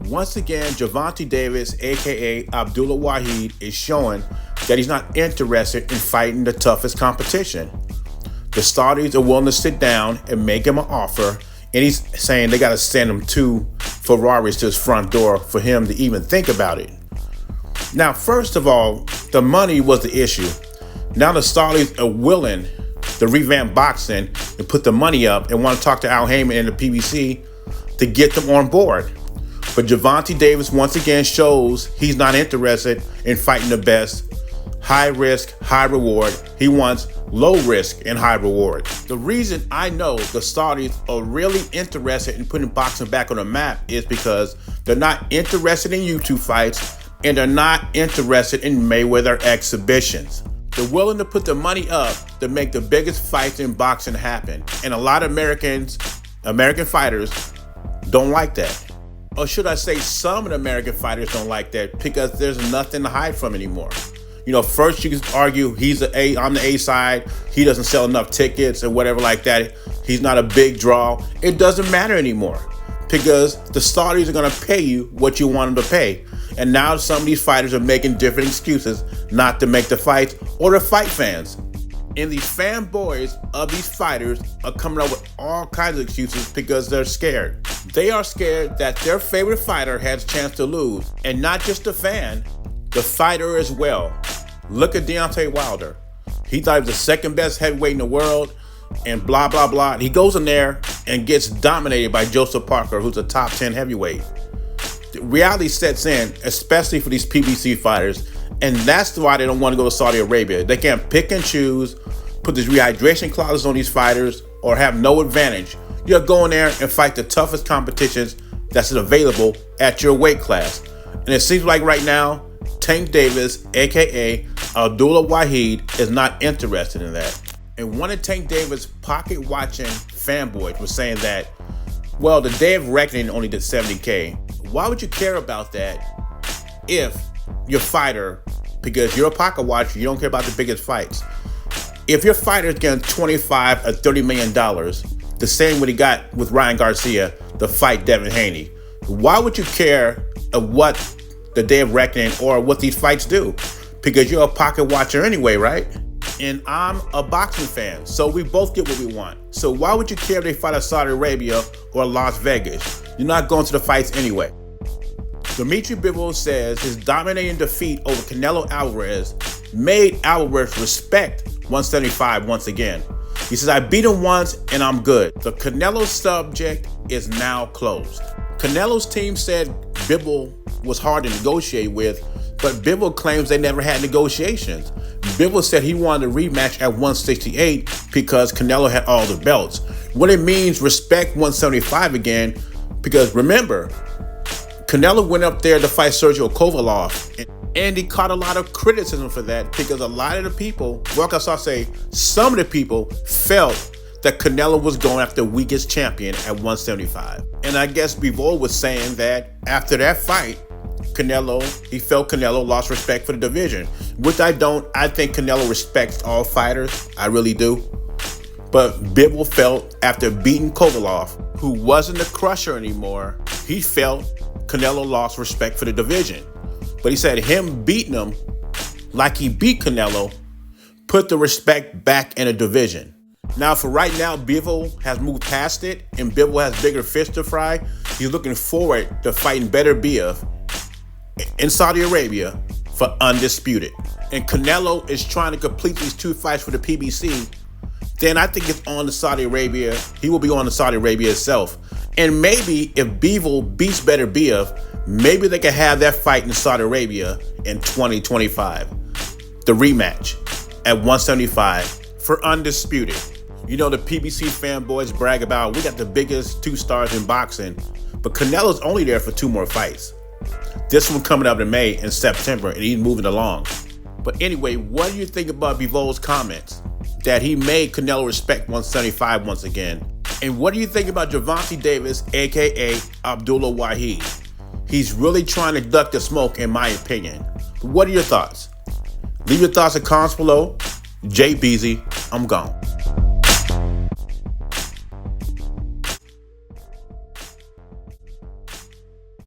Once again, Gervonta Davis, aka Abdullah Wahid, is showing that he's not interested in fighting the toughest competition. The Saudis are willing to sit down and make him an offer, and he's saying they got to send him 2 Ferraris to his front door for him to even think about it. Now, first of all, the money was the issue. Now the Saudis are willing to revamp boxing and put the money up and want to talk to Al Haymon and the PBC to get them on board. But Gervonta Davis once again shows he's not interested in fighting the best. High risk, high reward. He wants low risk and high reward. The reason I know the Saudis are really interested in putting boxing back on the map is because they're not interested in YouTube fights and they're not interested in Mayweather exhibitions. They're willing to put the money up to make the biggest fights in boxing happen. And a lot of American fighters don't like that. Or should I say some of the American fighters don't like that because there's nothing to hide from anymore. You know, first you can argue I'm the A side, he doesn't sell enough tickets or whatever like that. He's not a big draw. It doesn't matter anymore because the Saudis are going to pay you what you want them to pay. And now some of these fighters are making different excuses not to make the fights or to fight fans. And these fanboys of these fighters are coming up with all kinds of excuses because they're scared. They are scared that their favorite fighter has a chance to lose. And not just the fan, the fighter as well. Look at Deontay Wilder. He thought he was the second best heavyweight in the world and blah, blah, blah. He goes in there and gets dominated by Joseph Parker, who's a top 10 heavyweight. The reality sets in, especially for these PBC fighters. And that's why they don't want to go to Saudi Arabia. They can't pick and choose, put these rehydration clauses on these fighters, or have no advantage. You're going there and fight the toughest competitions that's available at your weight class. And it seems like right now, Tank Davis, aka Abdullah Wahid, is not interested in that. And one of Tank Davis' pocket-watching fanboys was saying that, well, the Day of Reckoning only did 70K. Why would you care about that if your fighter, because you're a pocket watcher, you don't care about the biggest fights. If your fighter is getting $25 or $30 million, the same what he got with Ryan Garcia to fight Devin Haney, why would you care of what the Day of Reckoning or what these fights do? Because you're a pocket watcher anyway, right? And I'm a boxing fan, so we both get what we want. So why would you care if they fight at Saudi Arabia or Las Vegas? You're not going to the fights anyway. Dimitri Bivol says his dominating defeat over Canelo Alvarez made Alvarez respect 175 once again. He says, I beat him once and I'm good. The Canelo subject is now closed. Canelo's team said Bivol was hard to negotiate with, but Bivol claims they never had negotiations. Bivol said he wanted a rematch at 168 because Canelo had all the belts. What it means, respect 175 again, because remember, Canelo went up there to fight Sergio Kovalev, and he caught a lot of criticism for that because a lot of the people, well, I say some of the people felt that Canelo was going after the weakest champion at 175. And I guess Bivol was saying that after that fight, he felt Canelo lost respect for the division, which I don't. I think Canelo respects all fighters. I really do. But Bivol felt after beating Kovalev, who wasn't a crusher anymore, he felt Canelo lost respect for the division. But he said him beating him like he beat Canelo put the respect back in the division. Now, for right now, Bivol has moved past it, and Bivol has bigger fish to fry. He's looking forward to fighting Better Biev in Saudi Arabia for undisputed. And Canelo is trying to complete these 2 fights for the PBC. Then I think it's on to Saudi Arabia. He will be on to Saudi Arabia itself. And maybe if Bivol beats Better Biev, maybe they can have that fight in Saudi Arabia in 2025. The rematch at 175 for undisputed. You know, the PBC fanboys brag about, we got the biggest 2 stars in boxing, but Canelo's only there for 2 more fights. This one coming up in May and September, and he's moving along. But anyway, what do you think about Bivol's comments? That he made Canelo respect 175 once again. And what do you think about Gervonta Davis, aka Abdullah Wahid? He's really trying to duck the smoke, in my opinion. But what are your thoughts? Leave your thoughts in comments below. Jay Beezy, I'm gone.